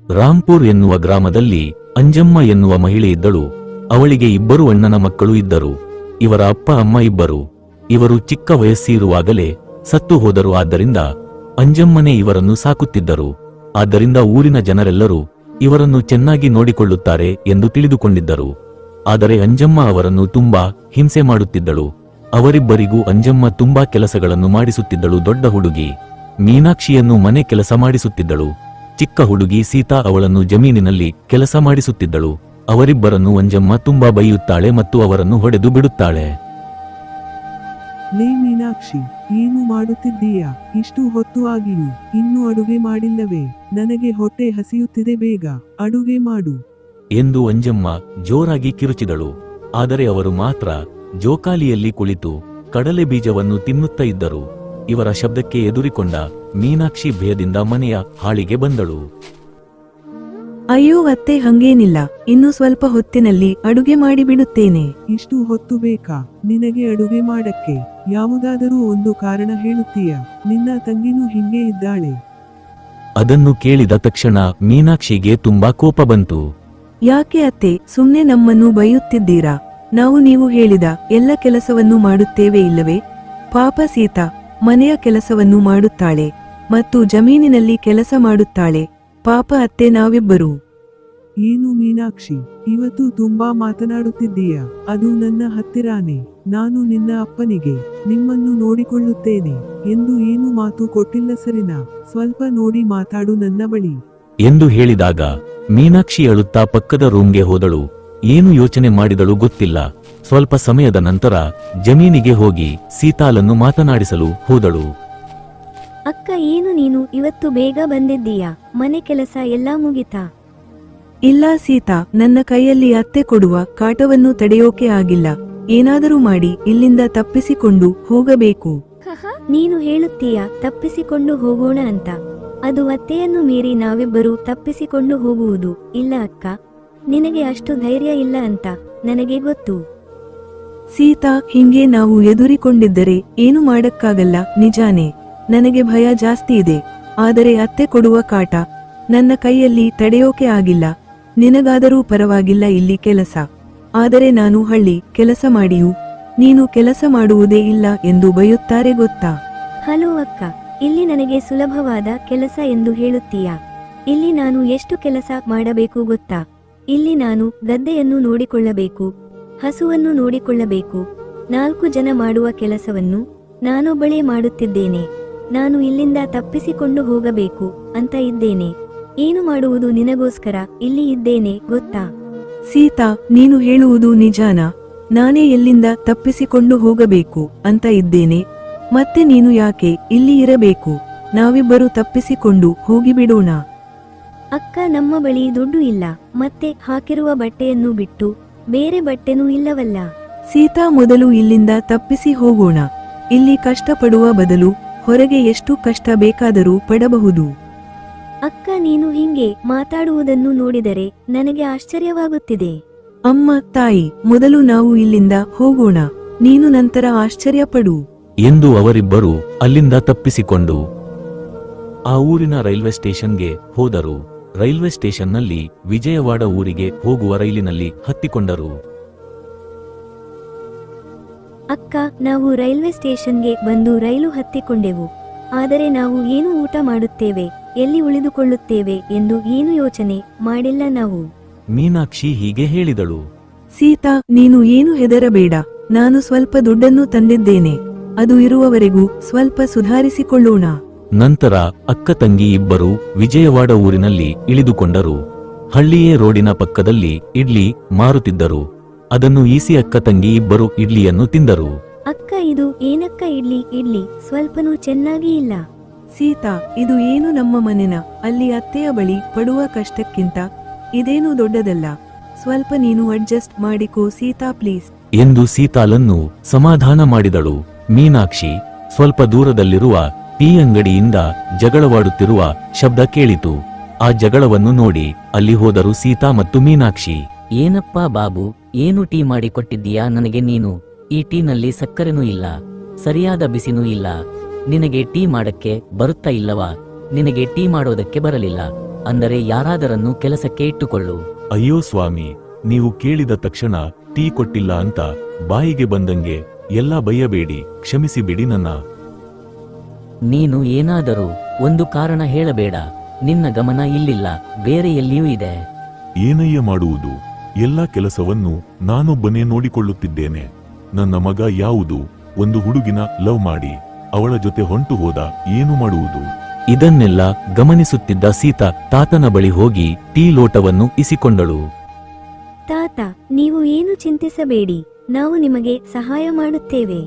ರಾಂಪುರ್ ಎನ್ನುವ ಗ್ರಾಮದಲ್ಲಿ ಅಂಜಮ್ಮ ಎನ್ನುವ ಮಹಿಳೆ ಇದ್ದಳು. ಅವಳಿಗೆ 2 ಅಣ್ಣನ ಮಕ್ಕಳು ಇದ್ದರು. ಇವರ ಅಪ್ಪ ಅಮ್ಮ ಇಬ್ಬರು. ಇವರು ಚಿಕ್ಕ ವಯಸ್ಸಿರುವಾಗಲೇ ಸತ್ತು ಹೋದರು. ಆದ್ದರಿಂದ ಅಂಜಮ್ಮನೇ ಇವರನ್ನು ಸಾಕುತ್ತಿದ್ದರು. ಆದ್ದರಿಂದ ಊರಿನ ಜನರೆಲ್ಲರೂ ಇವರನ್ನು ಚೆನ್ನಾಗಿ ನೋಡಿಕೊಳ್ಳುತ್ತಾರೆ ಎಂದು ತಿಳಿದುಕೊಂಡಿದ್ದರು. ಆದರೆ ಅಂಜಮ್ಮ ಅವರನ್ನು ತುಂಬಾ ಹಿಂಸೆ ಮಾಡುತ್ತಿದ್ದಳು. ಅವರಿಬ್ಬರಿಗೂ ಅಂಜಮ್ಮ ತುಂಬಾ ಕೆಲಸಗಳನ್ನು ಮಾಡಿಸುತ್ತಿದ್ದಳು. ದೊಡ್ಡ ಹುಡುಗಿ ಮೀನಾಕ್ಷಿಯನ್ನು ಮನೆ ಕೆಲಸ ಮಾಡಿಸುತ್ತಿದ್ದಳು. ಚಿಕ್ಕ ಹುಡುಗಿ ಸೀತಾ ಅವಳನ್ನು ಜಮೀನಿನಲ್ಲಿ ಕೆಲಸ ಮಾಡಿಸುತ್ತಿದ್ದಳು. ಅವರಿಬ್ಬರನ್ನು ಅಂಜಮ್ಮ ತುಂಬಾ ಬೈಯುತ್ತಾಳೆ ಮತ್ತು ಅವರನ್ನು ಹೊಡೆದು ಬಿಡುತ್ತಾಳೆ. ಲೇ ಮೀನಾಕ್ಷಿ, ಏನು ಮಾಡುತ್ತಿದ್ದೀಯಾ? ಇಷ್ಟು ಹೊತ್ತು ಆಗಿಯೂ ಇನ್ನೂ ಅಡುಗೆ ಮಾಡಿಲ್ಲವೇ? ನನಗೆ ಹೊಟ್ಟೆ ಹಸಿಯುತ್ತಿದೆ, ಬೇಗ ಅಡುಗೆ ಮಾಡು ಎಂದು ಅಂಜಮ್ಮ ಜೋರಾಗಿ ಕಿರುಚಿದಳು. ಆದರೆ ಅವರು ಮಾತ್ರ ಜೋಕಾಲಿಯಲ್ಲಿ ಕುಳಿತು ಕಡಲೆ ಬೀಜವನ್ನು ತಿನ್ನುತ್ತಾ ಇದ್ದರು. ಇವರ ಶಬ್ದಕ್ಕೆ ಎದುರಿಕೊಂಡ ಮೀನಾಕ್ಷಿ ಭಯದಿಂದ ಮನೆಯ ಹಾಳಿಗೆ ಬಂದಳು. ಅಯ್ಯೋ ಅತ್ತೆ, ಹಂಗೇನಿಲ್ಲ, ಇನ್ನು ಸ್ವಲ್ಪ ಹೊತ್ತಿನಲ್ಲಿ ಅಡುಗೆ ಮಾಡಿಬಿಡುತ್ತೇನೆ. ಇಷ್ಟು ಹೊತ್ತು ಬೇಕಾ ನಿನಗೆ ಅಡುಗೆ ಮಾಡಕ್ಕೆ? ಯಾವುದಾದರೂ ಒಂದು ಕಾರಣ ಹೇಳುತ್ತೀಯಾ? ನಿನ್ನ ತಂಗಿನೂ ಹಿಂಗೆ ಇದ್ದಾಳೆ. ಅದನ್ನು ಕೇಳಿದ ತಕ್ಷಣ ಮೀನಾಕ್ಷಿಗೆ ತುಂಬಾ ಕೋಪ ಬಂತು. ಯಾಕೆ ಅತ್ತೆ ಸುಮ್ನೆ ನಮ್ಮನ್ನು ಬೈಯುತ್ತಿದ್ದೀರಾ? ನೀವು ಹೇಳಿದ ಎಲ್ಲ ಕೆಲಸವನ್ನು ಮಾಡುತ್ತೇವೆ ಇಲ್ಲವೇ? ಪಾಪ ಸೀತಾ ಮನೆಯ ಕೆಲಸವನ್ನು ಮಾಡುತ್ತಾಳೆ ಮತ್ತು ಜಮೀನಿನಲ್ಲಿ ಕೆಲಸ ಮಾಡುತ್ತಾಳೆ. ಪಾಪ ಅತ್ತೆ, ನಾವಿಬ್ಬರು. ಏನು ಮೀನಾಕ್ಷಿ, ಇವತ್ತು ತುಂಬಾ ಮಾತನಾಡುತ್ತಿದ್ದೀಯಾ? ಅದು ನನ್ನ ಹತ್ತಿರಾನೇ. ನಾನು ನಿನ್ನ ಅಪ್ಪನಿಗೆ ನಿಮ್ಮನ್ನು ನೋಡಿಕೊಳ್ಳುತ್ತೇನೆ ಎಂದು ಏನು ಮಾತು ಕೊಟ್ಟಿಲ್ಲ ಸರಿನಾ? ಸ್ವಲ್ಪ ನೋಡಿ ಮಾತಾಡು ನನ್ನ ಬಳಿ ಎಂದು ಹೇಳಿದಾಗ ಮೀನಾಕ್ಷಿ ಅಳುತ್ತಾ ಪಕ್ಕದ ರೂಮ್ಗೆ ಹೋದಳು. ಏನು ಯೋಚನೆ ಮಾಡಿದಳು ಗೊತ್ತಿಲ್ಲ. ಸ್ವಲ್ಪ ಸಮಯದ ನಂತರ ಜಮೀನಿಗೆ ಹೋಗಿ ಸೀತಾಳನ್ನು ಮಾತನಾಡಿಸಲು ಹೋದಳು. ಅಕ್ಕ, ಏನು ನೀನು ಇವತ್ತು ಬೇಗ ಬಂದಿದ್ದೀಯಾ? ಮನೆ ಕೆಲಸ ಎಲ್ಲ ಮುಗಿತಾ? ಇಲ್ಲ ಸೀತಾ, ನನ್ನ ಕೈಯಲ್ಲಿ ಅತ್ತೆ ಕೊಡುವ ಕಾಟವನ್ನು ತಡೆಯೋಕೆ ಆಗಿಲ್ಲ. ಏನಾದರೂ ಮಾಡಿ ಇಲ್ಲಿಂದ ತಪ್ಪಿಸಿಕೊಂಡು ಹೋಗಬೇಕು. ನೀನು ಹೇಳುತ್ತೀಯಾ ತಪ್ಪಿಸಿಕೊಂಡು ಹೋಗೋಣ ಅಂತ? ಅದು ಅತ್ತೆಯನ್ನು ಮೀರಿ ನಾವಿಬ್ಬರು ತಪ್ಪಿಸಿಕೊಂಡು ಹೋಗುವುದು ಇಲ್ಲ ಅಕ್ಕ. ನಿನಗೆ ಅಷ್ಟು ಧೈರ್ಯ ಇಲ್ಲ ಅಂತ ನನಗೆ ಗೊತ್ತು. ಸೀತಾ, ಹಿಂಗೆ ನಾವು ಎದುರಿಕೊಂಡಿದ್ದರೆ ಏನು ಮಾಡಕ್ಕಾಗಲ್ಲ, ನಿಜಾನೇ. ನನಗೆ ಭಯ ಜಾಸ್ತಿ ಇದೆ. ಆದರೆ ಅತ್ತೆ ಕೊಡುವ ಕಾಟ ನನ್ನ ಕೈಯಲ್ಲಿ ತಡೆಯೋಕೆ ಆಗಿಲ್ಲ. ನಿನಗಾದರೂ ಪರವಾಗಿಲ್ಲ ಇಲ್ಲಿ ಕೆಲಸ. ಆದರೆ ನಾನು ಹಳ್ಳಿ ಕೆಲಸ ಮಾಡಿಯೂ ನೀನು ಕೆಲಸ ಮಾಡುವುದೇ ಇಲ್ಲ ಎಂದು ಬೈಯುತ್ತಾರೆ ಗೊತ್ತಾ? ಹಲೋ ಅಕ್ಕ, ಇಲ್ಲಿ ನನಗೆ ಸುಲಭವಾದ ಕೆಲಸ ಎಂದು ಹೇಳುತ್ತೀಯಾ? ಇಲ್ಲಿ ನಾನು ಎಷ್ಟು ಕೆಲಸ ಮಾಡಬೇಕು ಗೊತ್ತಾ? ಇಲ್ಲಿ ನಾನು ಗದ್ದೆಯನ್ನು ನೋಡಿಕೊಳ್ಳಬೇಕು, ಹಸುವನ್ನು ನೋಡಿಕೊಳ್ಳಬೇಕು. 4 ಜನ ಮಾಡುವ ಕೆಲಸವನ್ನು ನಾನೊಬ್ಬಳೇ ಮಾಡುತ್ತಿದ್ದೇನೆ. ನಾನು ಇಲ್ಲಿಂದ ತಪ್ಪಿಸಿಕೊಂಡು ಹೋಗಬೇಕು ಅಂತ ಇದ್ದೇನೆ. ಏನು ಮಾಡುವುದು ನಿನಗೋಸ್ಕರ ಇಲ್ಲಿ ಇದ್ದೇನೆ ಗೊತ್ತಾ? ಸೀತಾ, ನೀನು ಹೇಳುವುದು ನಿಜಾನಾ? ನಾನೇ ಎಲ್ಲಿಂದ ತಪ್ಪಿಸಿಕೊಂಡು ಹೋಗಬೇಕು ಅಂತ ಇದ್ದೇನೆ. ಮತ್ತೆ ನೀನು ಯಾಕೆ ಇಲ್ಲಿ ಇರಬೇಕು? ನಾವಿಬ್ಬರು ತಪ್ಪಿಸಿಕೊಂಡು ಹೋಗಿಬಿಡೋಣ. ಅಕ್ಕ, ನಮ್ಮ ಬಳಿ ದುಡ್ಡು ಇಲ್ಲ. ಮತ್ತೆ ಹಾಕಿರುವ ಬಟ್ಟೆಯನ್ನು ಬಿಟ್ಟು ಬೇರೆ ಬಟ್ಟೆನೂ ಇಲ್ಲವಲ್ಲ. ಸೀತಾ, ಮೊದಲು ಇಲ್ಲಿಂದ ತಪ್ಪಿಸಿ ಹೋಗೋಣ. ಇಲ್ಲಿ ಕಷ್ಟಪಡುವ ಬದಲು ಹೊರಗೆ ಎಷ್ಟು ಕಷ್ಟ ಬೇಕಾದರೂ ಪಡಬಹುದು. ಅಕ್ಕ, ನೀನು ಹಿಂಗೆ ಮಾತಾಡುವುದನ್ನು ನೋಡಿದರೆ ನನಗೆ ಆಶ್ಚರ್ಯವಾಗುತ್ತಿದೆ. ಅಮ್ಮ ತಾಯಿ, ಮೊದಲು ನಾವು ಇಲ್ಲಿಂದ ಹೋಗೋಣ, ನೀನು ನಂತರ ಆಶ್ಚರ್ಯಪಡು ಎಂದು ಅವರಿಬ್ಬರು ಅಲ್ಲಿಂದ ತಪ್ಪಿಸಿಕೊಂಡು ಆ ಊರಿನ ರೈಲ್ವೆ ಸ್ಟೇಷನ್ಗೆ ಹೋದರು. ರೈಲ್ವೆ ಸ್ಟೇಷನ್ನಲ್ಲಿ ವಿಜಯವಾಡ ಊರಿಗೆ ಹೋಗುವ ರೈಲಿನಲ್ಲಿ ಹತ್ತಿಕೊಂಡರು. ಅಕ್ಕ, ನಾವು ರೈಲ್ವೆ ಸ್ಟೇಷನ್ಗೆ ಬಂದು ರೈಲು ಹತ್ತಿಕೊಂಡೆವು. ಆದರೆ ನಾವು ಏನು ಊಟ ಮಾಡುತ್ತೇವೆ, ಎಲ್ಲಿ ಉಳಿದುಕೊಳ್ಳುತ್ತೇವೆ ಎಂದು ಏನು ಯೋಚನೆ ಮಾಡಿಲ್ಲ ನಾವು. ಮೀನಾಕ್ಷಿ ಹೀಗೆ ಹೇಳಿದಳು. ಸೀತಾ, ನೀನು ಏನು ಹೆದರಬೇಡ. ನಾನು ಸ್ವಲ್ಪ ದುಡ್ಡನ್ನು ತಂದಿದ್ದೇನೆ. ಅದು ಇರುವವರೆಗೂ ಸ್ವಲ್ಪ ಸುಧಾರಿಸಿಕೊಳ್ಳೋಣ. ನಂತರ ಅಕ್ಕ ತಂಗಿ ಇಬ್ಬರು ವಿಜಯವಾಡ ಊರಿನಲ್ಲಿ ಇಳಿದುಕೊಂಡರು. ಹಳ್ಳಿಯೇ ರೋಡಿನ ಪಕ್ಕದಲ್ಲಿ ಇಡ್ಲಿ ಮಾರುತ್ತಿದ್ದರು. ಅದನ್ನು ಈಸಿ ಅಕ್ಕ ತಂಗಿ ಇಬ್ಬರು ಇಡ್ಲಿಯನ್ನು ತಿಂದರು. ಅಕ್ಕ, ಇದು ಏನಕ್ಕ ಇಡ್ಲಿ ಸ್ವಲ್ಪನೂ ಚೆನ್ನಾಗಿ ಇಲ್ಲ. ಸೀತಾ, ಇದು ಏನು ನಮ್ಮ ಮನೆನ? ಅಲ್ಲಿ ಅತ್ತೆಯ ಬಳಿ ಪಡುವ ಕಷ್ಟಕ್ಕಿಂತ ಇದೇನು ದೊಡ್ಡದಲ್ಲ. ಸ್ವಲ್ಪ ನೀನು ಅಡ್ಜಸ್ಟ್ ಮಾಡಿಕೋ ಸೀತಾ, ಪ್ಲೀಸ್ ಎಂದು ಸೀತಾಳನ್ನು ಸಮಾಧಾನ ಮಾಡಿದಳು. ಮೀನಾಕ್ಷಿ ಸ್ವಲ್ಪ ದೂರದಲ್ಲಿರುವ ಟೀ ಅಂಗಡಿಯಿಂದ ಜಗಳವಾಡುತ್ತಿರುವ ಶಬ್ದ ಕೇಳಿತು. ಆ ಜಗಳವನ್ನು ನೋಡಿ ಅಲ್ಲಿ ಹೋದರು ಸೀತಾ ಮತ್ತು ಮೀನಾಕ್ಷಿ. ಏನಪ್ಪಾ ಬಾಬು, ಏನು ಟೀ ಮಾಡಿಕೊಟ್ಟಿದ್ದೀಯಾ ನನಗೆ ನೀನು? ಈ ಟೀನಲ್ಲಿ ಸಕ್ಕರೆನೂ ಇಲ್ಲ, ಸರಿಯಾದ ಬಿಸಿನೂ ಇಲ್ಲ. ನಿನಗೆ ಟೀ ಮಾಡಕ್ಕೆ ಬರುತ್ತಾ ಇಲ್ಲವಾ? ನಿನಗೆ ಟೀ ಮಾಡೋದಕ್ಕೆ ಬರಲಿಲ್ಲ. ಅಂದರೆ ಯಾರಾದರನ್ನು ಕೆಲಸಕ್ಕೆ ಇಟ್ಟುಕೊಳ್ಳು. ಅಯ್ಯೋ ಸ್ವಾಮಿ, ನೀವು ಕೇಳಿದ ತಕ್ಷಣ ಟೀ ಕೊಟ್ಟಿಲ್ಲ ಅಂತ ಬಾಯಿಗೆ ಬಂದಂಗೆ ಎಲ್ಲ ಬಯ್ಯಬೇಡಿ, ಕ್ಷಮಿಸಿಬಿಡಿ ನನ್ನ. ನೀನು ಏನಾದರೂ ಒಂದು ಕಾರಣ ಹೇಳಬೇಡ. ನಿನ್ನ ಗಮನ ಇಲ್ಲಿಲ್ಲ, ಬೇರೆ ಎಲ್ಲಿಯೂ ಇದೆ. ಏನಯ್ಯ ಮಾಡುವುದು? ಎಲ್ಲ ಕೆಲಸವನ್ನು ನಾನೊಬ್ಬನೇ ನೋಡಿಕೊಳ್ಳುತ್ತಿದ್ದೇನೆ. ನನ್ನ ಮಗ ಯಾವುದು ಒಂದು ಹುಡುಗಿನ ಲವ್ ಮಾಡಿ ಅವಳ ಜೊತೆ ಹೊಂಟು ಹೋದ, ಏನು ಮಾಡುವುದು? ಇದನ್ನೆಲ್ಲ ಗಮನಿಸುತ್ತಿದ್ದ ಸೀತಾ ತಾತನ ಬಳಿ ಹೋಗಿ ಟೀ ಲೋಟವನ್ನು ಇಸಿಕೊಂಡಳು. ತಾತ, ನೀವು ಏನು ಚಿಂತಿಸಬೇಡಿ, ನಾವು ನಿಮಗೆ ಸಹಾಯ ಮಾಡುತ್ತೇವೆ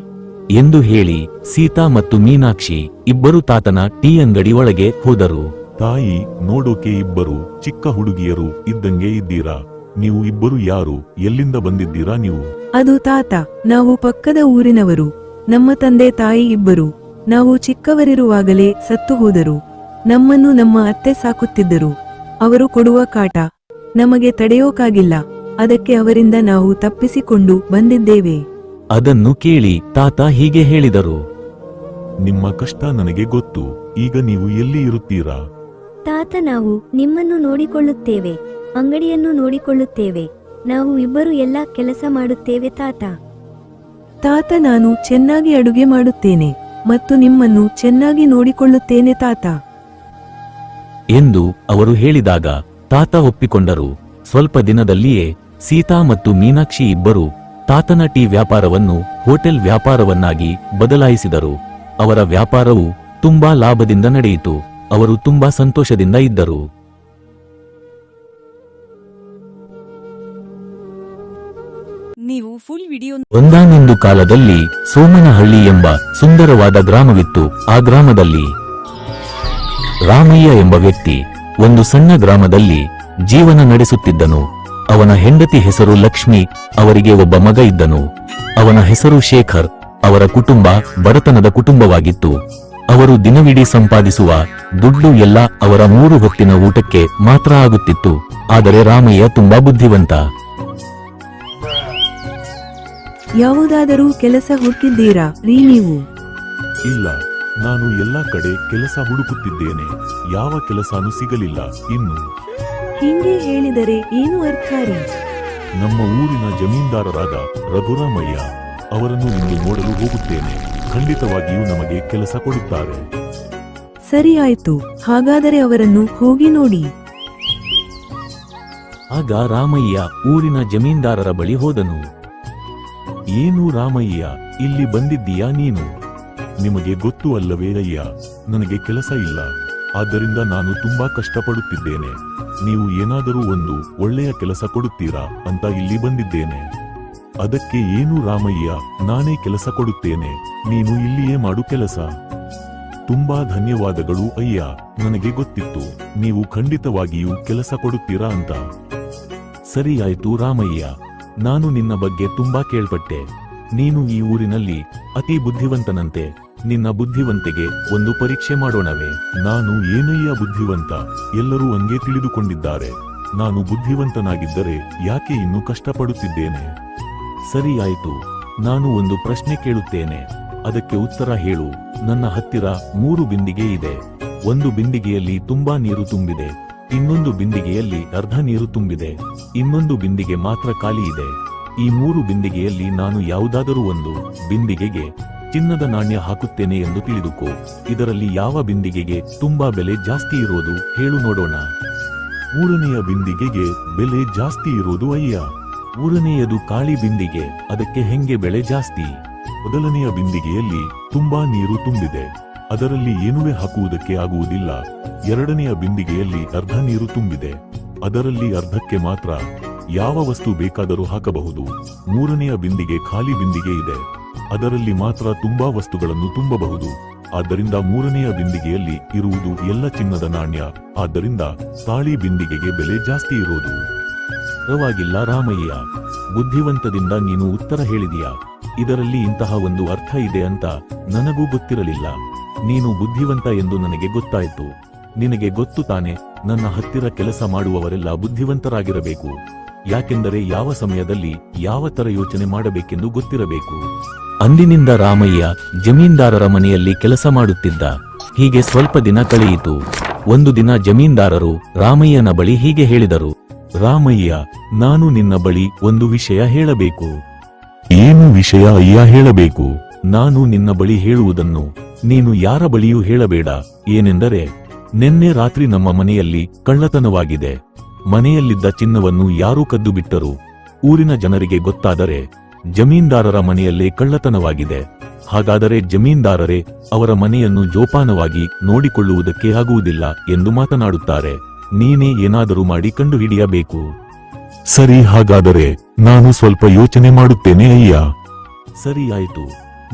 ಎಂದು ಹೇಳಿ ಸೀತಾ ಮತ್ತು ಮೀನಾಕ್ಷಿ ಇಬ್ಬರು ತಾತನ ಟೀ ಅಂಗಡಿ ಒಳಗೆ ಹೋದರು. ತಾಯಿ, ನೋಡೋಕೆ ಇಬ್ಬರು ಚಿಕ್ಕ ಹುಡುಗಿಯರು ಇದ್ದಂಗೆ ಇದ್ದೀರಾ. ನೀವು ಇಬ್ಬರು ಯಾರು? ಎಲ್ಲಿಂದ ಬಂದಿದ್ದೀರಾ ನೀವು? ಅದು ತಾತ, ನಾವು ಪಕ್ಕದ ಊರಿನವರು. ನಮ್ಮ ತಂದೆ ತಾಯಿ ಇಬ್ಬರು. ನಾವು ಚಿಕ್ಕವರಿರುವಾಗಲೇ ಸತ್ತು ಹೋದರು. ನಮ್ಮನ್ನು ನಮ್ಮ ಅತ್ತೆ ಸಾಕುತ್ತಿದ್ದರು. ಅವರು ಕೊಡುವ ಕಾಟ ನಮಗೆ ತಡೆಯೋಕಾಗಿಲ್ಲ. ಅದಕ್ಕೆ ಅವರಿಂದ ನಾವು ತಪ್ಪಿಸಿಕೊಂಡು ಬಂದಿದ್ದೇವೆ. ಅದನ್ನು ಕೇಳಿ ತಾತ ಹೀಗೆ ಹೇಳಿದರು. ನಿಮ್ಮ ಕಷ್ಟ ನನಗೆ ಗೊತ್ತು. ಈಗ ನೀವು ಎಲ್ಲಿ ಇರುತ್ತೀರಾ? ತಾತ, ನಾವು ನಿಮ್ಮನ್ನು ನೋಡಿಕೊಳ್ಳುತ್ತೇವೆ, ಅಂಗಡಿಯನ್ನು ನೋಡಿಕೊಳ್ಳುತ್ತೇವೆ. ನಾವು ಇಬ್ಬರು ಎಲ್ಲ ಕೆಲಸ ಮಾಡುತ್ತೇವೆ ತಾತ. ತಾತ, ನಾನು ಚೆನ್ನಾಗಿ ಅಡುಗೆ ಮಾಡುತ್ತೇನೆ ಮತ್ತು ನಿಮ್ಮನ್ನು ಚೆನ್ನಾಗಿ ನೋಡಿಕೊಳ್ಳುತ್ತೇನೆ ತಾತ ಎಂದು ಅವರು ಹೇಳಿದಾಗ ತಾತ ಒಪ್ಪಿಕೊಂಡರು. ಸ್ವಲ್ಪ ದಿನದಲ್ಲಿಯೇ ಸೀತಾ ಮತ್ತು ಮೀನಾಕ್ಷಿ ಇಬ್ಬರು ತಾತನ ಟೀ ವ್ಯಾಪಾರವನ್ನು ಹೋಟೆಲ್ ವ್ಯಾಪಾರವನ್ನಾಗಿ ಬದಲಾಯಿಸಿದರು. ಅವರ ವ್ಯಾಪಾರವು ತುಂಬಾ ಲಾಭದಿಂದ ನಡೆಯಿತು. ಅವರು ತುಂಬಾ ಸಂತೋಷದಿಂದ ಇದ್ದರು. ನೀವು ಫುಲ್ ವಿಡಿಯೋ ಒಂದಾನೊಂದು ಕಾಲದಲ್ಲಿ ಸೋಮನಹಳ್ಳಿ ಎಂಬ ಸುಂದರವಾದ ಗ್ರಾಮವಿತ್ತು. ಆ ಗ್ರಾಮದಲ್ಲಿ ರಾಮಯ್ಯ ಎಂಬ ವ್ಯಕ್ತಿ ಒಂದು ಸಣ್ಣ ಗ್ರಾಮದಲ್ಲಿ ಜೀವನ ನಡೆಸುತ್ತಿದ್ದನು. ಅವನ ಹೆಂಡತಿ ಹೆಸರು ಲಕ್ಷ್ಮಿ. ಅವರಿಗೆ ಒಬ್ಬ ಮಗ ಇದ್ದನು. ಅವನ ಹೆಸರು ಶೇಖರ್. ಅವರ ಕುಟುಂಬ ಬಡತನದ ಕುಟುಂಬವಾಗಿತ್ತು. ಅವರು ದಿನವಿಡೀ ಸಂಪಾದಿಸುವ ದುಡ್ಡು ಎಲ್ಲ ಅವರ 3 ಹೊತ್ತಿನ ಊಟಕ್ಕೆ ಮಾತ್ರ ಆಗುತ್ತಿತ್ತು. ಆದರೆ ರಾಮಯ್ಯ ತುಂಬಾ ಬುದ್ಧಿವಂತ. ಯಾವುದಾದರೂ ಕೆಲಸ ಹುಡುಕಿದ್ದೀರಾ ರೀ ನೀವು? ಇಲ್ಲ, ನಾನು ಎಲ್ಲಾ ಕಡೆ ಕೆಲಸ ಹುಡುಕುತ್ತಿದ್ದೇನೆ. ಯಾವ ಕೆಲಸನೂ ಸಿಗಲಿಲ್ಲ ಇನ್ನು. ಹಿಂಗೆ ಹೇಳಿದರೆ ಏನು ಅರ್ಥ ರೀ? ನಮ್ಮ ಊರಿನ ಜಮೀನ್ದಾರರಾದ ರಘುರಾಮಯ್ಯ ಅವರನ್ನು ಇಂದು ನೋಡಲು ಹೋಗುತ್ತೇನೆ. ಖಂಡಿತವಾಗಿಯೂ ನಮಗೆ ಕೆಲಸ ಕೊಡುತ್ತಾರೆ. ಸರಿ ಆಯ್ತು, ಹಾಗಾದರೆ ಅವರನ್ನು ಹೋಗಿ ನೋಡಿ. ಆಗ ರಾಮಯ್ಯ ಊರಿನ ಜಮೀನ್ದಾರರ ಬಳಿ ಹೋದನು. ಏನು ರಾಮಯ್ಯ, ಇಲ್ಲಿ ಬಂದಿದ್ದೀಯಾ ನೀನು? ನಿಮಗೆ ಗೊತ್ತು ಅಲ್ಲವೇ ಅಯ್ಯ, ನನಗೆ ಕೆಲಸ ಇಲ್ಲ. ಆದ್ದರಿಂದ ನಾನು ತುಂಬಾ ಕಷ್ಟಪಡುತ್ತಿದ್ದೇನೆ. ನೀವು ಏನಾದರೂ ಒಂದು ಒಳ್ಳೆಯ ಕೆಲಸ ಕೊಡುತ್ತೀರಾ ಅಂತ ಇಲ್ಲಿ ಬಂದಿದ್ದೇನೆ. ಅದಕ್ಕೆ ಏನು ರಾಮಯ್ಯ, ನಾನೇ ಕೆಲಸ ಕೊಡುತ್ತೇನೆ. ನೀನು ಇಲ್ಲಿಯೇ ಮಾಡು ಕೆಲಸ. ತುಂಬಾ ಧನ್ಯವಾದಗಳು ಅಯ್ಯ. ನನಗೆ ಗೊತ್ತಿತ್ತು ನೀವು ಖಂಡಿತವಾಗಿಯೂ ಕೆಲಸ ಕೊಡುತ್ತೀರಾ ಅಂತ. ಸರಿ ಆಯ್ತು ರಾಮಯ್ಯ, ನಾನು ನಿನ್ನ ಬಗ್ಗೆ ತುಂಬಾ ಕೇಳ್ಪಟ್ಟೆ. ನೀನು ಈ ಊರಿನಲ್ಲಿ ಅತಿ ಬುದ್ಧಿವಂತನಂತೆ. ನಿನ್ನ ಬುದ್ಧಿವಂತೆಗೆ ಒಂದು ಪರೀಕ್ಷೆ ಮಾಡೋಣವೇ? ನಾನು ಏನಯ್ಯ ಬುದ್ಧಿವಂತ? ಎಲ್ಲರೂ ಹಂಗೆ ತಿಳಿದುಕೊಂಡಿದ್ದಾರೆ. ನಾನು ಬುದ್ಧಿವಂತನಾಗಿದ್ದರೆ ಯಾಕೆ ಇನ್ನೂ ಕಷ್ಟಪಡುತ್ತಿದ್ದೇನೆ? ಸರಿ ಆಯ್ತು, ನಾನು ಒಂದು ಪ್ರಶ್ನೆ ಕೇಳುತ್ತೇನೆ, ಅದಕ್ಕೆ ಉತ್ತರ ಹೇಳು. ನನ್ನ ಹತ್ತಿರ 3 ಬಿಂದಿಗೆ ಇದೆ. ಒಂದು ಬಿಂದಿಗೆಯಲ್ಲಿ ತುಂಬಾ ನೀರು ತುಂಬಿದೆ, ಇನ್ನೊಂದು ಬಿಂದಿಗೆಯಲ್ಲಿ ಅರ್ಧ ನೀರು ತುಂಬಿದೆ, ಇನ್ನೊಂದು ಬಿಂದಿಗೆ ಮಾತ್ರ ಖಾಲಿ ಇದೆ. ಈ 3 ಬಿಂದಿಗೆಯಲ್ಲಿ ನಾನು ಯಾವುದಾದರೂ ಒಂದು ಬಿಂದಿಗೆಗೆ ಚಿನ್ನದ ನಾಣ್ಯ ಹಾಕುತ್ತೇನೆ ಎಂದು ತಿಳಿದುಕೋ. ಇದರಲ್ಲಿ ಯಾವ ಬಿಂದಿಗೆಗೆ ತುಂಬಾ ಬೆಲೆ ಜಾಸ್ತಿ ಇರೋದು ಹೇಳು ನೋಡೋಣ. 3ನೆಯ ಬಿಂದಿಗೆಗೆ ಬೆಲೆ ಜಾಸ್ತಿ ಇರೋದು ಅಯ್ಯ. 3ನೇಯದು ಖಾಲಿ ಬಿಂದಿಗೆ, ಅದಕ್ಕೆ ಹೆಂಗೆ ಬೆಲೆ ಜಾಸ್ತಿ? ಮೊದಲನೆಯ ಬಿಂದಿಗೆಯಲ್ಲಿ ತುಂಬಾ ನೀರು ತುಂಬಿದೆ, ಅದರಲ್ಲಿ ಏನೂ ಹಾಕುವುದಕ್ಕೆ ಆಗುವುದಿಲ್ಲ. 2ನೆಯ ಬಿಂದಿಗೆಯಲ್ಲಿ ಅರ್ಧ ನೀರು ತುಂಬಿದೆ, ಅದರಲ್ಲಿ ಅರ್ಧಕ್ಕೆ ಮಾತ್ರ ಯಾವ ವಸ್ತು ಬೇಕಾದರೂ ಹಾಕಬಹುದು. 3ನೆಯ ಬಿಂದಿಗೆ ಖಾಲಿ ಬಿಂದಿಗೆ ಇದೆ, ಅದರಲ್ಲಿ ಮಾತ್ರ ತುಂಬಾ ವಸ್ತುಗಳನ್ನು ತುಂಬಬಹುದು. ಆದ್ದರಿಂದ 3ನೆಯ ಬಿಂದಿಗೆಯಲ್ಲಿ ಇರುವುದು ಎಲ್ಲ ಚಿನ್ನದ ನಾಣ್ಯ. ಆದ್ದರಿಂದ ಖಾಲಿ ಬಿಂದಿಗೆಗೆ ಬೆಲೆ ಜಾಸ್ತಿ ಇರೋದು. ಪರವಾಗಿಲ್ಲ ರಾಮಯ್ಯ, ಬುದ್ಧಿವಂತದಿಂದ ನೀನು ಉತ್ತರ ಹೇಳಿದೀಯಾ. ಇದರಲ್ಲಿ ಇಂತಹ ಒಂದು ಅರ್ಥ ಇದೆ ಅಂತ ನನಗೂ ಗೊತ್ತಿರಲಿಲ್ಲ. ನೀನು ಬುದ್ಧಿವಂತ ಎಂದು ನನಗೆ ಗೊತ್ತಾಯಿತು. ನಿನಗೆ ಗೊತ್ತು ತಾನೆ, ನನ್ನ ಹತ್ತಿರ ಕೆಲಸ ಮಾಡುವವರೆಲ್ಲ ಬುದ್ಧಿವಂತರಾಗಿರಬೇಕು. ಯಾಕೆಂದರೆ ಯಾವ ಸಮಯದಲ್ಲಿ ಯಾವ ತರ ಯೋಚನೆ ಮಾಡಬೇಕೆಂದು ಗೊತ್ತಿರಬೇಕು. ಅಂದಿನಿಂದ ರಾಮಯ್ಯ ಜಮೀನ್ದಾರರ ಮನೆಯಲ್ಲಿ ಕೆಲಸ ಮಾಡುತ್ತಿದ್ದ. ಹೀಗೆ ಸ್ವಲ್ಪ ದಿನ ಕಳೆಯಿತು. ಒಂದು ದಿನ ಜಮೀನ್ದಾರರು ರಾಮಯ್ಯನ ಬಳಿ ಹೀಗೆ ಹೇಳಿದರು. ರಾಮಯ್ಯ, ನಾನು ನಿನ್ನ ಬಳಿ ಒಂದು ವಿಷಯ ಹೇಳಬೇಕು. ಏನು ವಿಷಯ ಅಯ್ಯ? ಹೇಳಬೇಕು. ನಾನು ನಿನ್ನ ಬಳಿ ಹೇಳುವುದನ್ನು ನೀನು ಯಾರ ಬಳಿಯೂ ಹೇಳಬೇಡ. ಏನೆಂದರೆ, ನಿನ್ನೆ ರಾತ್ರಿ ನಮ್ಮ ಮನೆಯಲ್ಲಿ ಕಳ್ಳತನವಾಗಿದೆ. ಮನೆಯಲ್ಲಿದ್ದ ಚಿನ್ನವನ್ನು ಯಾರೂ ಕದ್ದು ಬಿಟ್ಟರು. ಊರಿನ ಜನರಿಗೆ ಗೊತ್ತಾದರೆ ಜಮೀನ್ದಾರರ ಮನೆಯಲ್ಲೇ ಕಳ್ಳತನವಾಗಿದೆ. ಹಾಗಾದರೆ ಜಮೀನ್ದಾರರೇ ಅವರ ಮನೆಯನ್ನು ಜೋಪಾನವಾಗಿ ನೋಡಿಕೊಳ್ಳುವುದಕ್ಕೆ ಆಗುವುದಿಲ್ಲ ಎಂದು ಮಾತನಾಡುತ್ತಾರೆ. ನೀನೇ ಏನಾದರೂ ಮಾಡಿ ಕಂಡುಹಿಡಿಯಬೇಕು. ಸರಿ, ಹಾಗಾದರೆ ನಾನು ಸ್ವಲ್ಪ ಯೋಚನೆ ಮಾಡುತ್ತೇನೆ ಅಯ್ಯ. ಸರಿ, ಆಯಿತು.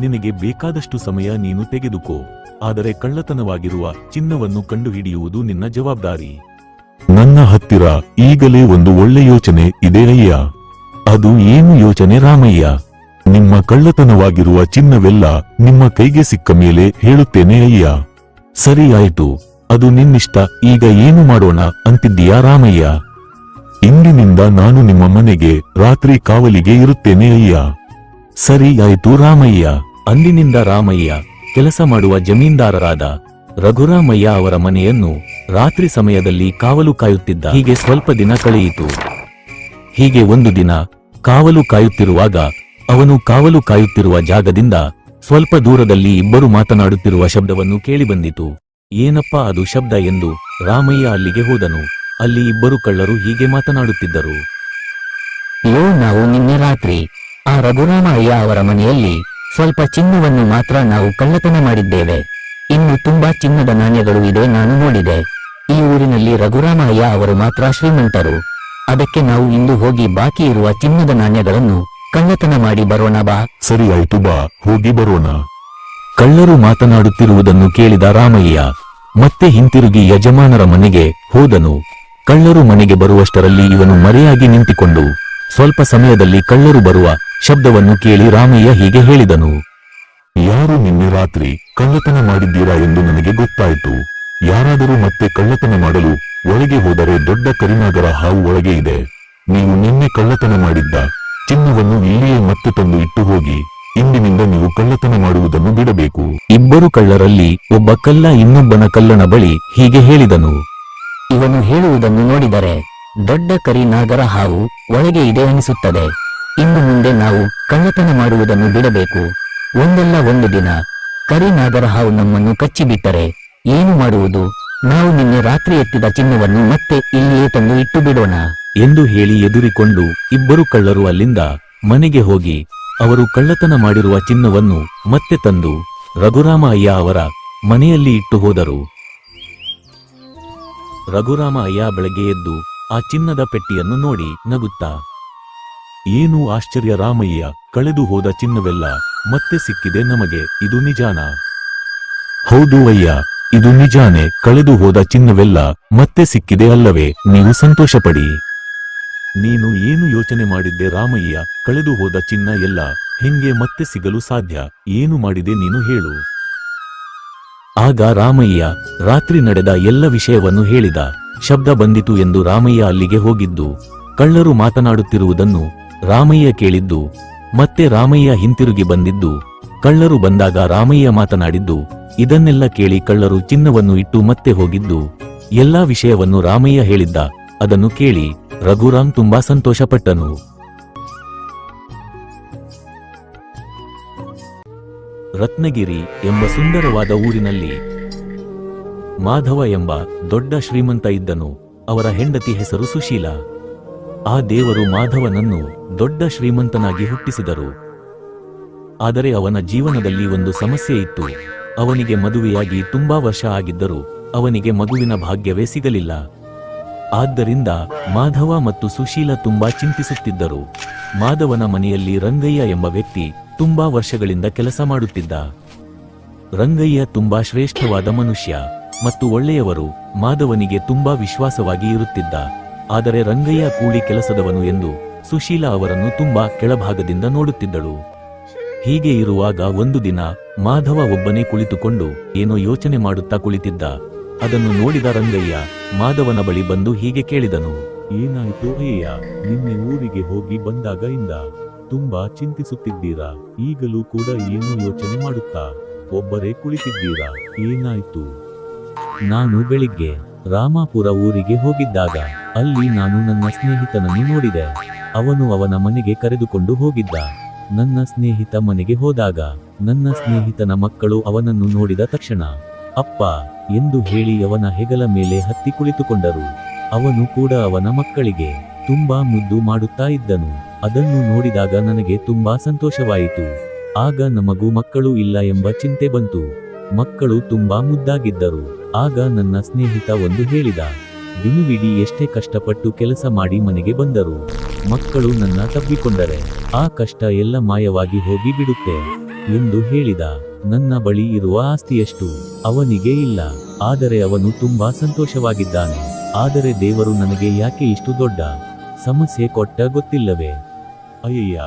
ನಿನಗೆ ಬೇಕಾದಷ್ಟು ಸಮಯ ನೀನು ತೆಗೆದುಕೋ. ಆದರೆ ಕಳ್ಳತನವಾಗಿರುವ ಚಿನ್ನವನ್ನು ಕಂಡುಹಿಡಿಯುವುದು ನಿನ್ನ ಜವಾಬ್ದಾರಿ. ನನ್ನ ಹತ್ತಿರ ಈಗಲೇ ಒಂದು ಒಳ್ಳೆ ಯೋಚನೆ ಇದೆ ಅಯ್ಯ. ಅದು ಏನು ಯೋಚನೆ ರಾಮಯ್ಯ? ನಿಮ್ಮ ಕಳ್ಳತನವಾಗಿರುವ ಚಿನ್ನವೆಲ್ಲ ನಿಮ್ಮ ಕೈಗೆ ಸಿಕ್ಕ ಮೇಲೆ ಹೇಳುತ್ತೇನೆ ಅಯ್ಯ. ಸರಿ, ಆಯಿತು. ಅದು ನಿನ್ನಿಷ್ಟ. ಈಗ ಏನು ಮಾಡೋಣ ಅಂತಿದ್ದೀಯಾ ರಾಮಯ್ಯ? ಇಂದಿನಿಂದ ನಾನು ನಿಮ್ಮ ಮನೆಗೆ ರಾತ್ರಿ ಕಾವಲಿಗೆ ಇರುತ್ತೇನೆ ಅಯ್ಯ. ಸರಿ, ಆಯಿತು ರಾಮಯ್ಯ. ಅಂದಿನಿಂದ ರಾಮಯ್ಯ ಕೆಲಸ ಮಾಡುವ ಜಮೀನ್ದಾರರಾದ ರಘುರಾಮಯ್ಯ ಅವರ ಮನೆಯನ್ನು ರಾತ್ರಿ ಸಮಯದಲ್ಲಿ ಕಾವಲು ಕಾಯುತ್ತಿದ್ದ. ಹೀಗೆ ಸ್ವಲ್ಪ ದಿನ ಕಳೆಯಿತು. ಹೀಗೆ ಒಂದು ದಿನ ಕಾವಲು ಕಾಯುತ್ತಿರುವಾಗ ಅವನು ಕಾವಲು ಕಾಯುತ್ತಿರುವ ಜಾಗದಿಂದ ಸ್ವಲ್ಪ ದೂರದಲ್ಲಿ ಇಬ್ಬರು ಮಾತನಾಡುತ್ತಿರುವ ಶಬ್ದವನ್ನು ಕೇಳಿಬಂದಿತು. ಏನಪ್ಪಾ ಅದು ಶಬ್ದ ಎಂದು ರಾಮಯ್ಯ ಅಲ್ಲಿಗೆ ಹೋದನು. ಅಲ್ಲಿ ಇಬ್ಬರು ಕಳ್ಳರು ಹೀಗೆ ಮಾತನಾಡುತ್ತಿದ್ದರು. ನಾವು ನಿನ್ನೆ ರಾತ್ರಿ ಆ ರಘುರಾಮಯ್ಯ ಅವರ ಮನೆಯಲ್ಲಿ ಸ್ವಲ್ಪ ಚಿನ್ನವನ್ನು ಮಾತ್ರ ನಾವು ಕಳ್ಳತನ ಮಾಡಿದ್ದೇವೆ. ಇನ್ನು ತುಂಬಾ ಚಿನ್ನದ ನಾಣ್ಯಗಳು ಇದೆ, ನಾನು ನೋಡಿದೆ. ಈ ಊರಿನಲ್ಲಿ ರಘುರಾಮಯ್ಯ ಅವರು ಮಾತ್ರ ಶ್ರೀಮಂತರು. ಅದಕ್ಕೆ ನಾವು ಇಂದು ಹೋಗಿ ಬಾಕಿ ಇರುವ ಚಿನ್ನದ ನಾಣ್ಯಗಳನ್ನು ಕಳ್ಳತನ ಮಾಡಿ ಬರೋಣ ಬಾ. ಸರಿ, ಆಯ್ತು, ಬಾ, ಹೋಗಿ ಬರೋಣ. ಕಳ್ಳರು ಮಾತನಾಡುತ್ತಿರುವುದನ್ನು ಕೇಳಿದ ರಾಮಯ್ಯ ಮತ್ತೆ ಹಿಂತಿರುಗಿ ಯಜಮಾನರ ಮನೆಗೆ ಹೋದನು. ಕಳ್ಳರು ಮನೆಗೆ ಬರುವಷ್ಟರಲ್ಲಿ ಇವನು ಮರೆಯಾಗಿ ನಿಂತುಕೊಂಡು ಸ್ವಲ್ಪ ಸಮಯದಲ್ಲಿ ಕಳ್ಳರು ಬರುವ ಶಬ್ದವನ್ನು ಕೇಳಿ ರಾಮಯ್ಯ ಹೀಗೆ ಹೇಳಿದನು. ಯಾರು ನಿನ್ನೆ ರಾತ್ರಿ ಕಳ್ಳತನ ಮಾಡಿದ್ದೀರಾ ಎಂದು ನನಗೆ ಗೊತ್ತಾಯಿತು. ಯಾರಾದರೂ ಮತ್ತೆ ಕಳ್ಳತನ ಮಾಡಲು ಒಳಗೆ ಹೋದರೆ ದೊಡ್ಡ ಕರಿನಾಗರ ಹಾವು ಒಳಗೆ ಇದೆ. ನೀವು ನಿನ್ನೆ ಕಳ್ಳತನ ಮಾಡಿದ್ದ ಚಿನ್ನವನ್ನು ಇಲ್ಲಿಯೇ ಮತ್ತೆ ತಂದು ಇಟ್ಟು ಹೋಗಿ. ಇಂದಿನಿಂದ ನೀವು ಕಳ್ಳತನ ಮಾಡುವುದನ್ನು ಬಿಡಬೇಕು. ಇಬ್ಬರು ಕಳ್ಳರಲ್ಲಿ ಒಬ್ಬ ಕಳ್ಳ ಇನ್ನೊಬ್ಬನ ಕಳ್ಳನ ಬಳಿ ಹೀಗೆ ಹೇಳಿದನು. ಇವನು ಹೇಳುವುದನ್ನು ನೋಡಿದರೆ ದೊಡ್ಡ ಕರಿ ನಾಗರ ಹಾವು ಒಳಗೆ ಇದೆ ಅನಿಸುತ್ತದೆ. ಇನ್ನು ಮುಂದೆ ನಾವು ಕಳ್ಳತನ ಮಾಡುವುದನ್ನು ಬಿಡಬೇಕು. ಒಂದಲ್ಲ ಒಂದು ದಿನ ಕರಿ ನಾಗರ ಹಾವು ನಮ್ಮನ್ನು ಕಚ್ಚಿಬಿಟ್ಟರೆ ಏನು ಮಾಡುವುದು? ನಾವು ನಿನ್ನೆ ರಾತ್ರಿ ಎತ್ತಿದ ಚಿನ್ನವನ್ನು ಮತ್ತೆ ಇಲ್ಲಿಯೇ ತಂದು ಇಟ್ಟು ಬಿಡೋಣ ಎಂದು ಹೇಳಿ ಎದುರಿಕೊಂಡು ಇಬ್ಬರು ಕಳ್ಳರು ಅಲ್ಲಿಂದ ಮನೆಗೆ ಹೋಗಿ ಅವರು ಕಳ್ಳತನ ಮಾಡಿರುವ ಚಿನ್ನವನ್ನು ಮತ್ತೆ ತಂದು ರಘುರಾಮಯ್ಯ ಅವರ ಮನೆಯಲ್ಲಿ ಇಟ್ಟು ಹೋದರು. ರಘುರಾಮಯ್ಯ ಬೆಳಗ್ಗೆ ಎದ್ದು ಆ ಚಿನ್ನದ ಪೆಟ್ಟಿಯನ್ನು ನೋಡಿ ನಗುತ್ತಾ, ಏನು ಆಶ್ಚರ್ಯ ರಾಮಯ್ಯ, ಕಳೆದು ಹೋದ ಚಿನ್ನವೆಲ್ಲ ಮತ್ತೆ ಸಿಕ್ಕಿದೆ ನಮಗೆ. ಇದು ನಿಜಾನಾ? ಹೌದು ಅಯ್ಯ, ಇದು ನಿಜಾನೆ. ಕಳೆದು ಹೋದ ಚಿನ್ನವೆಲ್ಲ ಮತ್ತೆ ಸಿಕ್ಕಿದೆ ಅಲ್ಲವೇ? ನೀವು ಸಂತೋಷಪಡಿ. ನೀನು ಏನು ಯೋಚನೆ ಮಾಡಿದ್ದೆ ರಾಮಯ್ಯ? ಕಳೆದು ಹೋದ ಚಿನ್ನ ಎಲ್ಲ ಹೆಂಗೆ ಮತ್ತೆ ಸಿಗಲು ಸಾಧ್ಯ? ಏನು ಮಾಡಿದೆ ನೀನು ಹೇಳು. ಆಗ ರಾಮಯ್ಯ ರಾತ್ರಿ ನಡೆದ ಎಲ್ಲ ವಿಷಯವನ್ನು ಹೇಳಿದ. ಶಬ್ದ ಬಂದಿತು ಎಂದು ರಾಮಯ್ಯ ಅಲ್ಲಿಗೆ ಹೋಗಿದ್ದು, ಕಳ್ಳರು ಮಾತನಾಡುತ್ತಿರುವುದನ್ನು ರಾಮಯ್ಯ ಕೇಳಿದ್ದು, ಮತ್ತೆ ರಾಮಯ್ಯ ಹಿಂತಿರುಗಿ ಬಂದಿದ್ದು, ಕಳ್ಳರು ಬಂದಾಗ ರಾಮಯ್ಯ ಮಾತನಾಡಿದ್ದು, ಇದನ್ನೆಲ್ಲ ಕೇಳಿ ಕಳ್ಳರು ಚಿನ್ನವನ್ನು ಇಟ್ಟು ಮತ್ತೆ ಹೋಗಿದ್ದು, ಎಲ್ಲಾ ವಿಷಯವನ್ನು ರಾಮಯ್ಯ ಹೇಳಿದ್ದ. ಅದನ್ನು ಕೇಳಿ ರಘುರಾಮ್ ತುಂಬಾ ಸಂತೋಷಪಟ್ಟನು. ರತ್ನಗಿರಿ ಎಂಬ ಸುಂದರವಾದ ಊರಿನಲ್ಲಿ ಮಾಧವ ಎಂಬ ದೊಡ್ಡ ಶ್ರೀಮಂತ ಇದ್ದನು. ಅವರ ಹೆಂಡತಿ ಹೆಸರು ಸುಶೀಲ. ಆ ದೇವರು ಮಾಧವನನ್ನು ದೊಡ್ಡ ಶ್ರೀಮಂತನಾಗಿ ಹುಟ್ಟಿಸಿದರು. ಆದರೆ ಅವನ ಜೀವನದಲ್ಲಿ ಒಂದು ಸಮಸ್ಯೆ ಇತ್ತು. ಅವನಿಗೆ ಮದುವೆಯಾಗಿ ತುಂಬಾ ವರ್ಷ ಆಗಿದ್ದರೂ ಅವನಿಗೆ ಮಗುವಿನ ಭಾಗ್ಯವೇ ಸಿಗಲಿಲ್ಲ. ಆದ್ದರಿಂದ ಮಾಧವ ಮತ್ತು ಸುಶೀಲ ತುಂಬಾ ಚಿಂತಿಸುತ್ತಿದ್ದರು. ಮಾಧವನ ಮನೆಯಲ್ಲಿ ರಂಗಯ್ಯ ಎಂಬ ವ್ಯಕ್ತಿ ತುಂಬಾ ವರ್ಷಗಳಿಂದ ಕೆಲಸ ಮಾಡುತ್ತಿದ್ದ. ರಂಗಯ್ಯ ತುಂಬಾ ಶ್ರೇಷ್ಠವಾದ ಮನುಷ್ಯ ಮತ್ತು ಒಳ್ಳೆಯವರು. ಮಾಧವನಿಗೆ ತುಂಬಾ ವಿಶ್ವಾಸವಾಗಿ ಇರುತ್ತಿದ್ದ. ಆದರೆ ರಂಗಯ್ಯ ಕೂಲಿ ಕೆಲಸದವನು ಎಂದು ಸುಶೀಲ ಅವರನ್ನು ತುಂಬಾ ಕೆಳಭಾಗದಿಂದ ನೋಡುತ್ತಿದ್ದಳು. ಹೀಗೆ ಇರುವಾಗ ಒಂದು ದಿನ ಮಾಧವ ಒಬ್ಬನೇ ಕುಳಿತುಕೊಂಡು ಏನೋ ಯೋಚನೆ ಮಾಡುತ್ತಾ ಕುಳಿತಿದ್ದ. ಅದನ್ನು ನೋಡಿದ ರಂಗಯ್ಯ ಮಾಧವನ ಬಳಿ ಬಂದು ಹೀಗೆ ಕೇಳಿದನು. ಏನಾಯ್ತು ಅಯ್ಯ? ನಿನ್ನೆ ಊರಿಗೆ ಹೋಗಿ ಬಂದಾಗ ಇಂದ ತುಂಬಾ ಚಿಂತಿಸುತ್ತಿದ್ದೀರಾ. ಈಗಲೂ ಕೂಡ ಏನು ಯೋಚನೆ ಮಾಡುತ್ತಾ ಒಬ್ಬರೇ ಕುಳಿತಿದ್ದೀರಾ? ಏನಾಯ್ತು? ನಾನು ಬೆಳಿಗ್ಗೆ ರಾಮಾಪುರ ಊರಿಗೆ ಹೋಗಿದ್ದಾಗ ಅಲ್ಲಿ ನಾನು ನನ್ನ ಸ್ನೇಹಿತನನ್ನು ನೋಡಿದೆ. ಅವನು ಅವನ ಮನೆಗೆ ಕರೆದುಕೊಂಡು ಹೋಗಿದ್ದ. ನನ್ನ ಸ್ನೇಹಿತ ಮನೆಗೆ ಹೋದಾಗ ನನ್ನ ಸ್ನೇಹಿತನ ಮಕ್ಕಳು ಅವನನ್ನು ನೋಡಿದ ತಕ್ಷಣ ಅಪ್ಪ ಎಂದು ಹೇಳಿ ಅವನ ಹೆಗಲ ಮೇಲೆ ಹತ್ತಿ ಕುಳಿತುಕೊಂಡರು. ಅವನು ಕೂಡ ಅವನ ಮಕ್ಕಳಿಗೆ ತುಂಬಾ ಮುದ್ದು ಮಾಡುತ್ತಾ ಇದ್ದನು. ಅದನ್ನು ನೋಡಿದಾಗ ನನಗೆ ತುಂಬಾ ಸಂತೋಷವಾಯಿತು. ಆಗ ನಮಗೂ ಮಕ್ಕಳು ಇಲ್ಲ ಎಂಬ ಚಿಂತೆ ಬಂತು. ಮಕ್ಕಳು ತುಂಬಾ ಮುದ್ದಾಗಿದ್ದರು. ಆಗ ನನ್ನ ಸ್ನೇಹಿತ ಒಂದು ಹೇಳಿದ, ದಿನವಿಡೀ ಎಷ್ಟೇ ಕಷ್ಟಪಟ್ಟು ಕೆಲಸ ಮಾಡಿ ಮನೆಗೆ ಬಂದರು, ಮಕ್ಕಳು ನನ್ನ ತಬ್ಬಿಕೊಂಡರೆ ಆ ಕಷ್ಟ ಎಲ್ಲ ಮಾಯವಾಗಿ ಹೋಗಿ ಬಿಡುತ್ತೆ ಎಂದು ಹೇಳಿದ. ನನ್ನ ಬಳಿ ಇರುವ ಆಸ್ತಿಯಷ್ಟು ಅವನಿಗೆ ಇಲ್ಲ, ಆದರೆ ಅವನು ತುಂಬಾ ಸಂತೋಷವಾಗಿದ್ದಾನೆ. ಆದರೆ ದೇವರು ನನಗೆ ಯಾಕೆ ಇಷ್ಟು ದೊಡ್ಡ ಸಮಸ್ಯೆ ಕೊಟ್ಟ ಗೊತ್ತಿಲ್ಲವೇ? ಅಯ್ಯಯ್ಯ,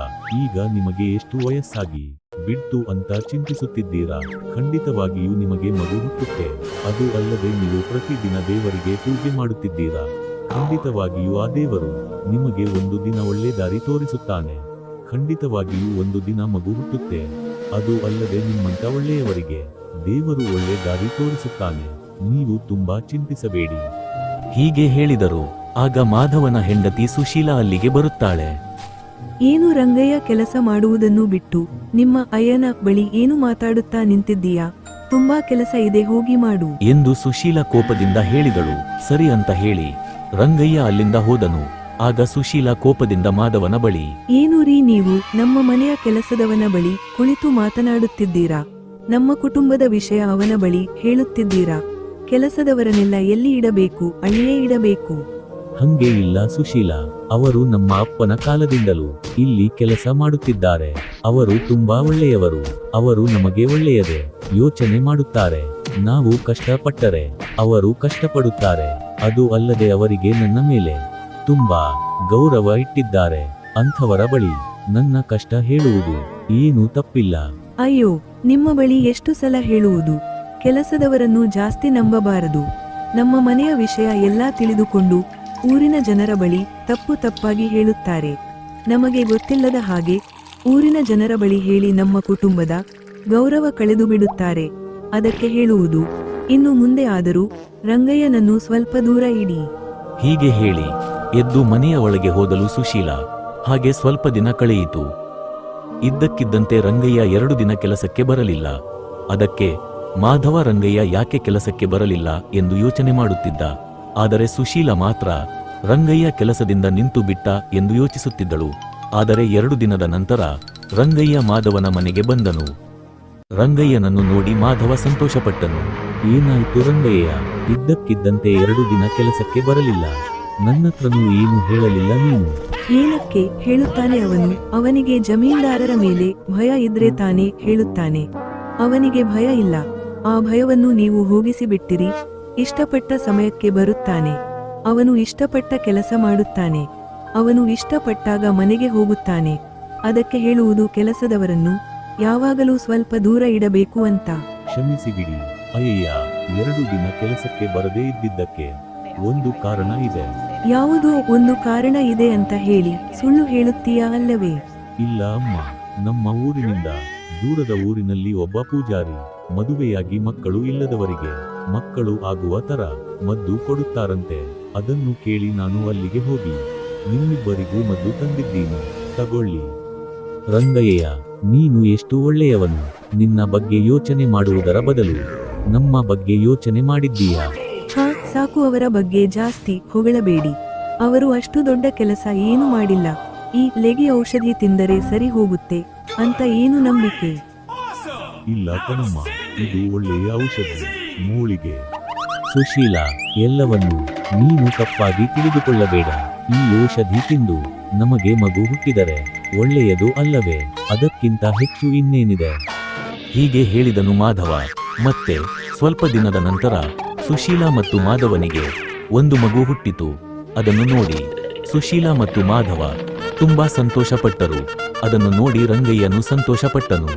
ಈಗ ನಿಮಗೆ ಎಷ್ಟು ವಯಸ್ಸಾಗಿ ಬಿಡ್ತು ಅಂತ ಚಿಂತಿಸುತ್ತಿದ್ದೀರಾ? ಖಂಡಿತವಾಗಿಯೂ ನಿಮಗೆ ಮಗು ಹುಟ್ಟುತ್ತೆ. ಅದು ಅಲ್ಲದೆ ನೀವು ಪ್ರತಿದಿನ ದೇವರಿಗೆ ಪೂಜೆ ಮಾಡುತ್ತಿದ್ದೀರಾ. ಖಂಡಿತವಾಗಿಯೂ ಆ ದೇವರು ನಿಮಗೆ ಒಂದು ದಿನ ಒಳ್ಳೆ ದಾರಿ ತೋರಿಸುತ್ತಾನೆ. ಖಂಡಿತವಾಗಿಯೂ ಒಂದು ದಿನ ಮಗು ಹುಟ್ಟುತ್ತೆ. ಅದು ಅಲ್ಲದೆ ನಿಮ್ಮಂತ ಒಳ್ಳೆಯವರಿಗೆ ದೇವರು ಒಳ್ಳೆ ದಾರಿ ತೋರಿಸುತ್ತಾನೆ. ನೀವು ತುಂಬಾ ಚಿಂತಿಸಬೇಡಿ. ಹೀಗೆ ಹೇಳಿದರು. ಆಗ ಮಾಧವನ ಹೆಂಡತಿ ಸುಶೀಲಾ ಅಲ್ಲಿಗೆ ಬರುತ್ತಾಳೆ. ಏನು ರಂಗಯ್ಯ, ಕೆಲಸ ಮಾಡುವುದನ್ನು ಬಿಟ್ಟು ನಿಮ್ಮ ಅಯ್ಯನ ಬಳಿ ಏನು ಮಾತಾಡುತ್ತಾ ನಿಂತಿದ್ದೀಯಾ? ತುಂಬಾ ಕೆಲಸ ಇದೆ, ಹೋಗಿ ಮಾಡು ಎಂದು ಸುಶೀಲಾ ಕೋಪದಿಂದ ಹೇಳಿದಳು. ಸರಿ ಅಂತ ಹೇಳಿ ರಂಗಯ್ಯ ಅಲ್ಲಿಂದ ಹೋದನು. ಆಗ ಸುಶೀಲಾ ಕೋಪದಿಂದ ಮಾಧವನ ಬಳಿ, ಏನು ರೀ ನೀವು ನಮ್ಮ ಮನೆಯ ಕೆಲಸದವನ ಬಳಿ ಕುಳಿತು ಮಾತನಾಡುತ್ತಿದ್ದೀರಾ? ನಮ್ಮ ಕುಟುಂಬದ ವಿಷಯ ಅವನ ಬಳಿ ಹೇಳುತ್ತಿದ್ದೀರಾ? ಕೆಲಸದವರನ್ನೆಲ್ಲ ಎಲ್ಲಿ ಇಡಬೇಕು? ಅಲ್ಲಿಯೇ ಇಡಬೇಕು. ಹಂಗೆ ಇಲ್ಲ ಸುಶೀಲಾ, ಅವರು ನಮ್ಮ ಅಪ್ಪನ ಕಾಲದಿಂದಲೂ ಇಲ್ಲಿ ಕೆಲಸ ಮಾಡುತ್ತಿದ್ದಾರೆ. ಅವರು ತುಂಬಾ ಒಳ್ಳೆಯವರು. ಅವರು ನಮಗೆ ಒಳ್ಳೆಯದೇ ಯೋಚನೆ ಮಾಡುತ್ತಾರೆ. ನಾವು ಕಷ್ಟಪಟ್ಟರೆ ಅವರು ಕಷ್ಟಪಡುತ್ತಾರೆ. ಅದು ಅಲ್ಲದೆ ಅವರಿಗೆ ನನ್ನ ಮೇಲೆ ತುಂಬಾ ಗೌರವ ಇಟ್ಟಿದ್ದಾರೆ. ಅಂಥವರ ಬಳಿ ನನ್ನ ಕಷ್ಟ ಹೇಳುವುದು ಏನೂ ತಪ್ಪಿಲ್ಲ. ಅಯ್ಯೋ, ನಿಮ್ಮ ಬಳಿ ಎಷ್ಟು ಸಲ ಹೇಳುವುದು? ಕೆಲಸದವರನ್ನು ಜಾಸ್ತಿ ನಂಬಬಾರದು. ನಮ್ಮ ಮನೆಯ ವಿಷಯ ಎಲ್ಲಾ ತಿಳಿದುಕೊಂಡು ಊರಿನ ಜನರ ಬಳಿ ತಪ್ಪು ತಪ್ಪಾಗಿ ಹೇಳುತ್ತಾರೆ. ನಮಗೆ ಗೊತ್ತಿಲ್ಲದ ಹಾಗೆ ಊರಿನ ಜನರ ಬಳಿ ಹೇಳಿ ನಮ್ಮ ಕುಟುಂಬದ ಗೌರವ ಕಳೆದು ಬಿಡುತ್ತಾರೆ. ಅದಕ್ಕೆ ಹೇಳುವುದು, ಇನ್ನು ಮುಂದೆ ಆದರೂ ರಂಗಯ್ಯನನ್ನು ಸ್ವಲ್ಪ ದೂರ ಇಡಿ. ಹೀಗೆ ಹೇಳಿ ಎದ್ದು ಮನೆಯ ಒಳಗೆ ಹೋದಲು ಸುಶೀಲಾ. ಹಾಗೆ ಸ್ವಲ್ಪ ದಿನ ಕಳೆಯಿತು. ಇದ್ದಕ್ಕಿದ್ದಂತೆ ರಂಗಯ್ಯ 2 ದಿನ ಕೆಲಸಕ್ಕೆ ಬರಲಿಲ್ಲ. ಅದಕ್ಕೆ ಮಾಧವ ರಂಗಯ್ಯ ಯಾಕೆ ಕೆಲಸಕ್ಕೆ ಬರಲಿಲ್ಲ ಎಂದು ಯೋಚನೆ ಮಾಡುತ್ತಿದ್ದ. ಆದರೆ ಸುಶೀಲಾ ಮಾತ್ರ ರಂಗಯ್ಯ ಕೆಲಸದಿಂದ ನಿಂತು ಬಿಟ್ಟ ಎಂದು ಯೋಚಿಸುತ್ತಿದ್ದಳು. ಆದರೆ 2 ದಿನದ ನಂತರ ರಂಗಯ್ಯ ಮಾಧವನ ಮನೆಗೆ ಬಂದನು. ರಂಗಯ್ಯನನ್ನು ನೋಡಿ ಮಾಧವ ಸಂತೋಷಪಟ್ಟನು. ಏನಾಯ್ತು ರಂಗಯ್ಯ? ಇದ್ದಕ್ಕಿದ್ದಂತೆ 2 ದಿನ ಕೆಲಸಕ್ಕೆ ಬರಲಿಲ್ಲ. ನನ್ನತ್ರನೂ ಏನು ಹೇಳಲಿಲ್ಲ ನೀನು? ಏನಕ್ಕೆ ಹೇಳುತ್ತಾನೆ ಅವನು? ಅವನಿಗೆ ಜಮೀನ್ದಾರರ ಮೇಲೆ ಭಯ ಇದ್ರೆ ತಾನೇ ಹೇಳುತ್ತಾನೆ. ಅವನಿಗೆ ಭಯ ಇಲ್ಲ. ಆ ಭಯವನ್ನು ನೀವು ಹೋಗಿಸಿಬಿಟ್ಟಿರಿ. ಇಷ್ಟಪಟ್ಟ ಸಮಯಕ್ಕೆ ಬರುತ್ತಾನೆ. ಅವನು ಇಷ್ಟಪಟ್ಟ ಕೆಲಸ ಮಾಡುತ್ತಾನೆ. ಅವನು ಇಷ್ಟಪಟ್ಟಾಗ ಮನೆಗೆ ಹೋಗುತ್ತಾನೆ. ಅದಕ್ಕೆ ಹೇಳುವುದು ಕೆಲಸದವರನ್ನು ಯಾವಾಗಲೂ ಸ್ವಲ್ಪ ದೂರ ಇಡಬೇಕು ಅಂತ. ಕ್ಷಮಿಸಿ ಬಿಡಿ ಅಯ್ಯಯ್ಯ. 2 ದಿನ ಕೆಲಸಕ್ಕೆ ಬರದೇ ಇದ್ದಿದ್ದಕ್ಕೆ ಒಂದು ಕಾರಣ ಇದೆ. ಯಾವುದೋ ಒಂದು ಕಾರಣ ಇದೆ ಅಂತ ಹೇಳಿ ಸುಳ್ಳು ಹೇಳುತ್ತೀಯಾ ಅಲ್ಲವೇ? ಇಲ್ಲ ಅಮ್ಮ, ನಮ್ಮ ಊರಿನಿಂದ ದೂರದ ಊರಿನಲ್ಲಿ ಒಬ್ಬ ಪೂಜಾರಿ ಮದುವೆಯಾಗಿ ಮಕ್ಕಳು ಇಲ್ಲದವರಿಗೆ ಮಕ್ಕಳು ಆಗುವ ತರ ಮದ್ದು ಕೊಡುತ್ತಾರಂತೆ. ಅದನ್ನು ಕೇಳಿ ನಾನು ಅಲ್ಲಿಗೆ ಹೋಗಿ ನಿಮ್ಮಿಬ್ಬರಿಗೂ ಮದ್ದು ತಂದಿದ್ದೀನಿ, ತಗೊಳ್ಳಿ. ರಂಗಯ್ಯ, ನೀನು ಎಷ್ಟು ಒಳ್ಳೆಯವನು. ನಿನ್ನ ಬಗ್ಗೆ ಯೋಚನೆ ಮಾಡುವುದರ ಬದಲು ನಮ್ಮ ಬಗ್ಗೆ ಯೋಚನೆ ಮಾಡಿದ್ದೀಯಾ? ಹಾ, ಸಾಕು. ಅವರ ಬಗ್ಗೆ ಜಾಸ್ತಿ ಹೊಗಳಬೇಡಿ. ಅವರು ಅಷ್ಟು ದೊಡ್ಡ ಕೆಲಸ ಏನು ಮಾಡಿಲ್ಲ. ಈ ಲೆಗಿ ಔಷಧಿ ತಿಂದರೆ ಸರಿ ಹೋಗುತ್ತೆ ಅಂತ ಏನು ನಂಬಿಕೆ? ಇಲ್ಲ ಕಣಮ್ಮ, ಇದು ಒಳ್ಳೆಯ ಔಷಧಿ, ಮೂಳಿಗೆ. ಸುಶೀಲಾ, ಎಲ್ಲವನ್ನೂ ನೀನು ತಪ್ಪಾಗಿ ತಿಳಿದುಕೊಳ್ಳಬೇಡ. ಈ ಔಷಧಿ ತಿಂದು ನಮಗೆ ಮಗು ಹುಟ್ಟಿದರೆ ಒಳ್ಳೆಯದು ಅಲ್ಲವೇ? ಅದಕ್ಕಿಂತ ಹೆಚ್ಚು ಇನ್ನೇನಿದೆ? ಹೀಗೆ ಹೇಳಿದನು ಮಾಧವ. ಮತ್ತೆ ಸ್ವಲ್ಪ ದಿನದ ನಂತರ ಸುಶೀಲಾ ಮತ್ತು ಮಾಧವನಿಗೆ ಒಂದು ಮಗು ಹುಟ್ಟಿತು. ಅದನ್ನು ನೋಡಿ ಸುಶೀಲಾ ಮತ್ತು ಮಾಧವ ತುಂಬಾ ಸಂತೋಷಪಟ್ಟರು. ಅದನ್ನು ನೋಡಿ ರಂಗಯ್ಯನು ಸಂತೋಷಪಟ್ಟನು.